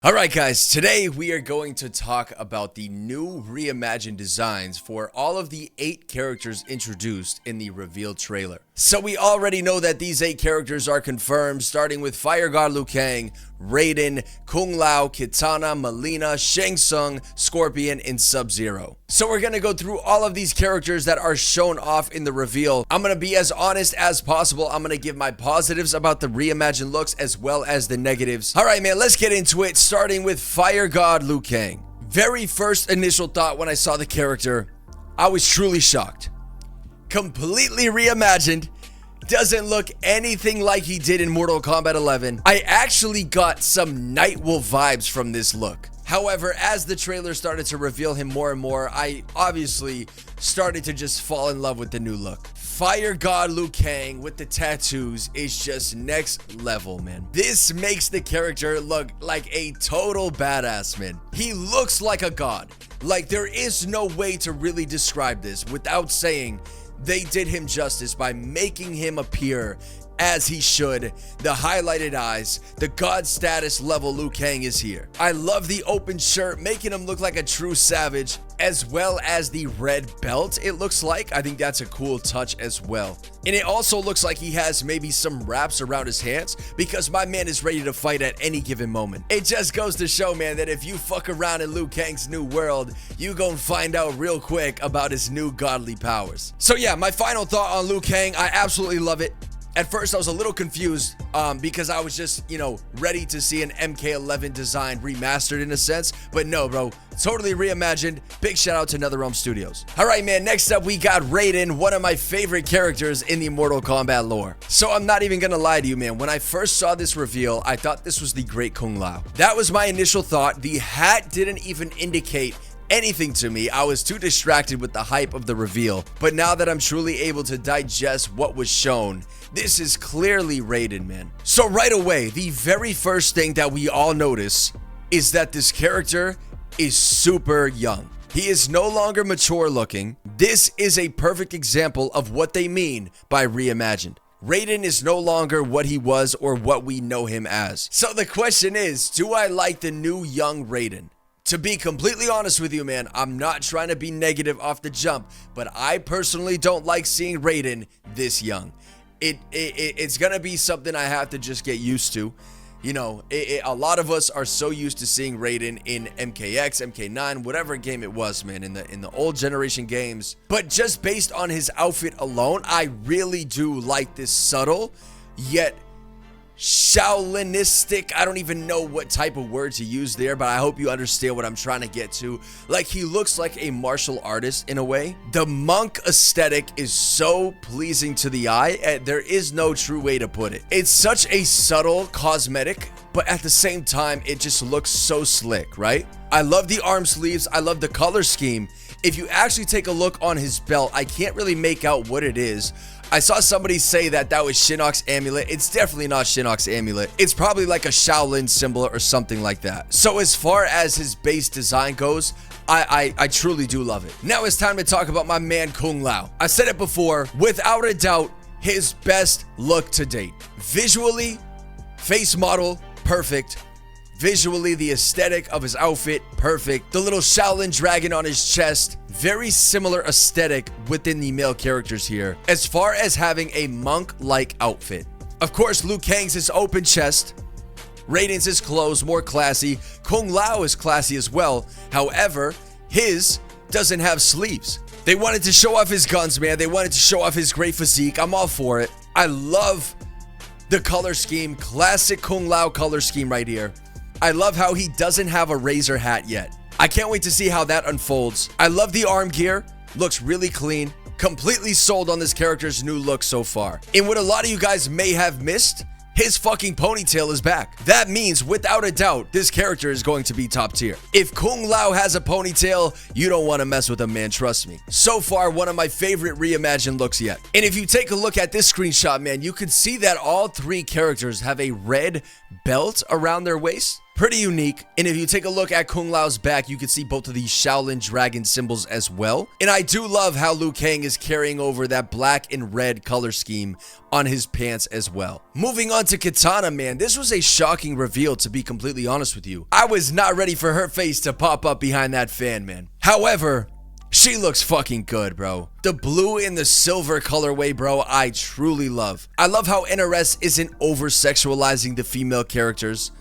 Alright guys, today we are going to talk about the new reimagined designs for all of the 8 characters introduced in the reveal trailer. So we already know that these 8 characters are confirmed, starting with Fire God Liu Kang, Raiden, Kung Lao, Kitana, Mileena, Shang Tsung, Scorpion, and Sub-Zero. So we're gonna go through all of these characters that are shown off in the reveal. I'm gonna be as honest as possible. I'm gonna give my positives about the reimagined looks as well as the negatives. Alright man, let's get into it, starting with Fire God Liu Kang. Very first initial thought when I saw the character, I was truly shocked. Completely reimagined. Doesn't look anything like he did in Mortal Kombat 11. I actually got some Nightwolf vibes from this look. However, as the trailer started to reveal him more and more, I obviously started to just fall in love with the new look. Fire God Liu Kang with the tattoos is just next level, man. This makes the character look like a total badass, man. He looks like a god. Like, there is no way to really describe this without saying they did him justice by making him appear as he should. The highlighted eyes, the god status level Liu Kang is here. I love the open shirt, making him look like a true savage, as well as the red belt it looks like. I think that's a cool touch as well. And it also looks like he has maybe some wraps around his hands because my man is ready to fight at any given moment. It just goes to show, man, that if you fuck around in Liu Kang's new world, you gon' find out real quick about his new godly powers. So yeah, my final thought on Liu Kang, I absolutely love it. At first, I was a little confused because I was just, ready to see an MK11 design remastered in a sense. But no, bro, totally reimagined. Big shout out to NetherRealm Studios. All right, man, next up, we got Raiden, one of my favorite characters in the Mortal Kombat lore. So I'm not even gonna lie to you, man. When I first saw this reveal, I thought this was the great Kung Lao. That was my initial thought. The hat didn't even indicate anything to me. I was too distracted with the hype of the reveal. But now that I'm truly able to digest what was shown, this is clearly Raiden, man. So right away, the very first thing that we all notice is that this character is super young. He is no longer mature looking. This is a perfect example of what they mean by reimagined. Raiden is no longer what he was or what we know him as. So the question is, do I like the new young Raiden? To be completely honest with you, man, I'm not trying to be negative off the jump, but I personally don't like seeing Raiden this young. It's gonna be something I have to just get used to. A lot of us are so used to seeing Raiden in MKX, MK9, whatever game it was, man, in the old generation games. But just based on his outfit alone, I really do like this subtle yet Shaolinistic, I don't even know what type of word to use there, but I hope you understand what I'm trying to get to. Like, he looks like a martial artist in a way. The monk aesthetic is so pleasing to the eye, and there is no true way to put it. It's such a subtle cosmetic, but at the same time, it just looks so slick, right? I love the arm sleeves. I love the color scheme. If you actually take a look on his belt, I can't really make out what it is. I saw somebody say that was Shinnok's amulet. It's definitely not Shinnok's amulet. It's probably like a Shaolin symbol or something like that. So as far as his base design goes, I truly do love it. Now it's time to talk about my man Kung Lao. I said it before, without a doubt, his best look to date. Visually, face model, perfect. Visually, the aesthetic of his outfit, perfect. The little Shaolin dragon on his chest, very similar aesthetic within the male characters here. As far as having a monk-like outfit. Of course, Liu Kang's his open chest. Raiden's his clothes, more classy. Kung Lao is classy as well. However, his doesn't have sleeves. They wanted to show off his guns, man. They wanted to show off his great physique. I'm all for it. I love the color scheme. Classic Kung Lao color scheme right here. I love how he doesn't have a razor hat yet. I can't wait to see how that unfolds. I love the arm gear. Looks really clean. Completely sold on this character's new look so far. And what a lot of you guys may have missed, his fucking ponytail is back. That means, without a doubt, this character is going to be top tier. If Kung Lao has a ponytail, you don't want to mess with him, man, trust me. So far, one of my favorite reimagined looks yet. And if you take a look at this screenshot, man, you can see that all 3 characters have a red belt around their waist. Pretty unique. And if you take a look at Kung Lao's back, you can see both of these Shaolin dragon symbols as well. And I do love how Liu Kang is carrying over that black and red color scheme on his pants as well. Moving on to Kitana, man, this was a shocking reveal, to be completely honest with you. I was not ready for her face to pop up behind that fan, man. However, she looks fucking good, bro. The blue and the silver colorway, bro, I truly love. I love how NRS isn't over-sexualizing the female characters.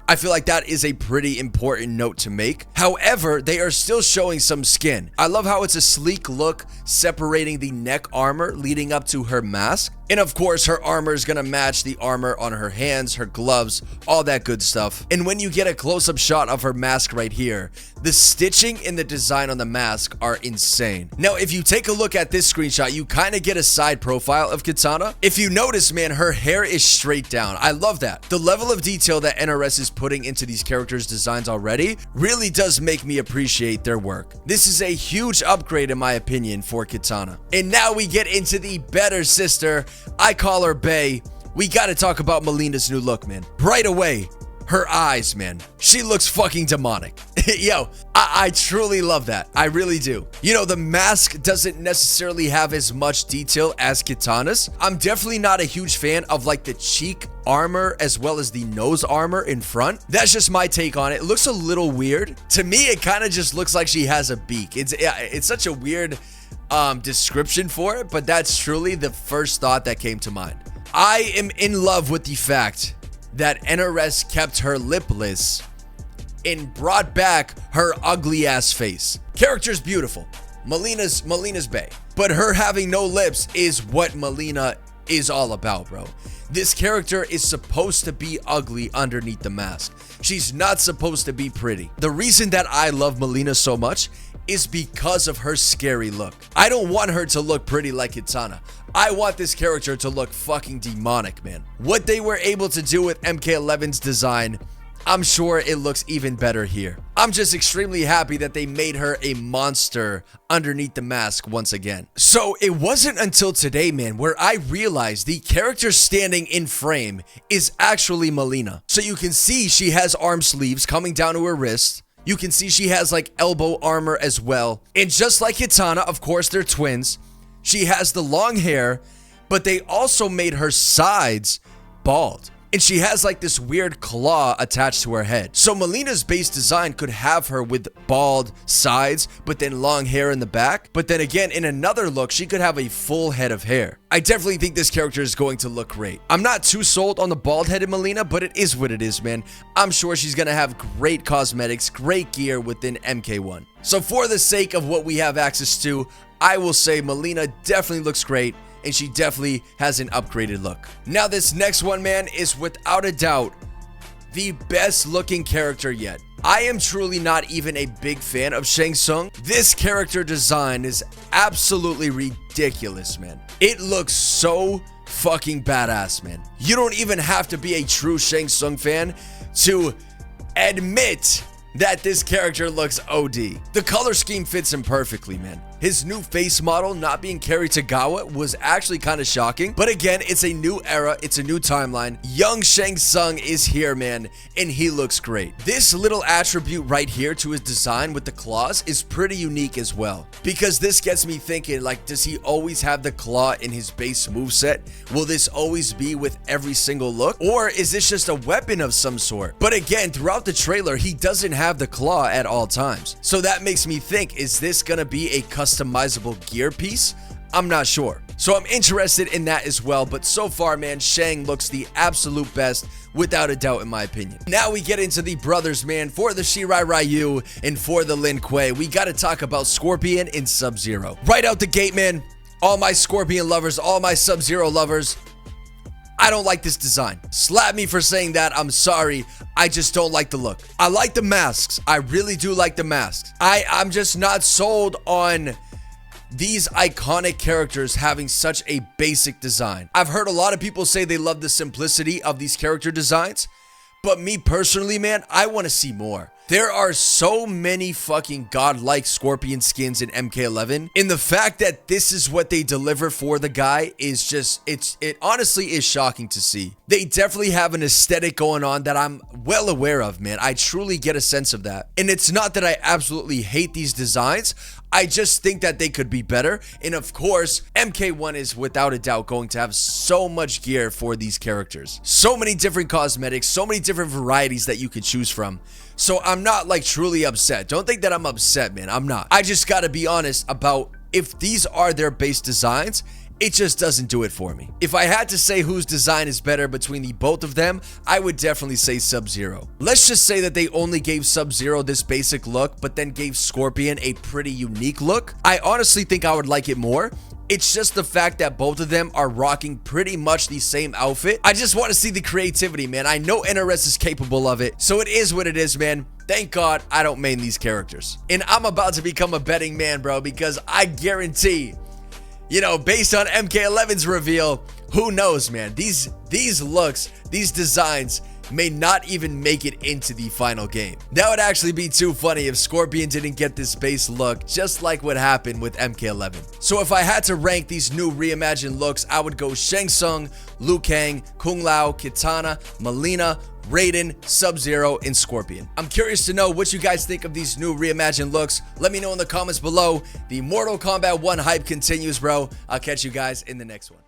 I feel like that is a pretty important note to make. However, they are still showing some skin. I love how it's a sleek look separating the neck armor leading up to her mask. And of course, her armor is gonna match the armor on her hands, her gloves, all that good stuff. And when you get a close-up shot of her mask right here, the stitching and the design on the mask are insane. Now, if you take a look at this screenshot, you kind of get a side profile of Kitana. If you notice, man, her hair is straight down. I love that. The level of detail that NRS is putting into these characters' designs already really does make me appreciate their work. This is a huge upgrade in my opinion for Kitana. And now we get into the better sister. I call her Bae. We gotta talk about Mileena's new look, man. Right away, her eyes, man. She looks fucking demonic. Yo, I truly love that. I really do. You know, the mask doesn't necessarily have as much detail as Kitana's. I'm definitely not a huge fan of like the cheek armor as well as the nose armor in front. That's just my take on it. It looks a little weird. To me, it kind of just looks like she has a beak. It's such a weird description for it, but that's truly the first thought that came to mind. I am in love with the fact that NRS kept her lipless and brought back her ugly ass face. Character's beautiful. Mileena's Bae. But her having no lips is what Mileena is all about, bro. This character is supposed to be ugly underneath the mask. She's not supposed to be pretty. The reason that I love Mileena so much is because of her scary look. I don't want her to look pretty like Kitana. I want this character to look fucking demonic, man. What they were able to do with MK11's design, I'm sure it looks even better here. I'm just extremely happy that they made her a monster underneath the mask once again. So it wasn't until today, man, where I realized the character standing in frame is actually Mileena. So you can see she has arm sleeves coming down to her wrist. You can see she has like elbow armor as well. And just like Kitana, of course, they're twins. She has the long hair, but they also made her sides bald. And she has like this weird claw attached to her head. So Mileena's base design could have her with bald sides, but then long hair in the back. But then again, in another look, she could have a full head of hair. I definitely think this character is going to look great. I'm not too sold on the bald-headed Mileena, but it is what it is, man. I'm sure she's gonna have great cosmetics, great gear within MK1. So for the sake of what we have access to, I will say Mileena definitely looks great, and she definitely has an upgraded look. Now this next one, man, is without a doubt the best looking character yet. I am truly not even a big fan of Shang Tsung. This character design is absolutely ridiculous, man. It looks so fucking badass, man. You don't even have to be a true Shang Tsung fan to admit that this character looks OD. The color scheme fits him perfectly, man. His new face model not being Kerry Tagawa was actually kind of shocking. But again, it's a new era. It's a new timeline. Young Shang Tsung is here, man, and he looks great. This little attribute right here to his design with the claws is pretty unique as well. Because this gets me thinking, like, does he always have the claw in his base moveset? Will this always be with every single look? Or is this just a weapon of some sort? But again, throughout the trailer, he doesn't have the claw at all times. So that makes me think, is this gonna be a customizable gear piece? I'm not sure. So I'm interested in that as well, but so far, man, Shang looks the absolute best, without a doubt, in my opinion. Now we get into the brothers, man. For the Shirai Ryu and for the Lin Kuei, we gotta talk about Scorpion and Sub-Zero. Right out the gate, man, all my Scorpion lovers, all my Sub-Zero lovers, I don't like this design. Slap me for saying that, I'm sorry. I just don't like the look. I like the masks. I really do like the masks. I'm just not sold on these iconic characters having such a basic design. I've heard a lot of people say they love the simplicity of these character designs, but me personally, man, I want to see more. There are so many fucking godlike Scorpion skins in MK11, and the fact that this is what they deliver for the guy is just, it honestly is shocking to see. They definitely have an aesthetic going on that I'm well aware of, man. I truly get a sense of that. And it's not that I absolutely hate these designs. I just think that they could be better. And of course, MK1 is without a doubt going to have so much gear for these characters. So many different cosmetics, so many different varieties that you could choose from. So I'm not like truly upset. Don't think that I'm upset, man. I'm not. I just gotta be honest about if these are their base designs, it just doesn't do it for me. If I had to say whose design is better between the both of them, I would definitely say Sub-Zero. Let's just say that they only gave Sub-Zero this basic look, but then gave Scorpion a pretty unique look. I honestly think I would like it more. It's just the fact that both of them are rocking pretty much the same outfit. I just want to see the creativity, man. I know NRS is capable of it, so it is what it is, man. Thank God I don't main these characters. And I'm about to become a betting man, bro, because I guarantee, you know, based on MK11's reveal, who knows, man? These looks, these designs may not even make it into the final game. That would actually be too funny if Scorpion didn't get this base look, just like what happened with MK11. So if I had to rank these new reimagined looks, I would go Shang Tsung, Liu Kang, Kung Lao, Kitana, Mileena, Raiden, Sub-Zero, and Scorpion. I'm curious to know what you guys think of these new reimagined looks. Let me know in the comments below. The Mortal Kombat 1 hype continues, bro. I'll catch you guys in the next one.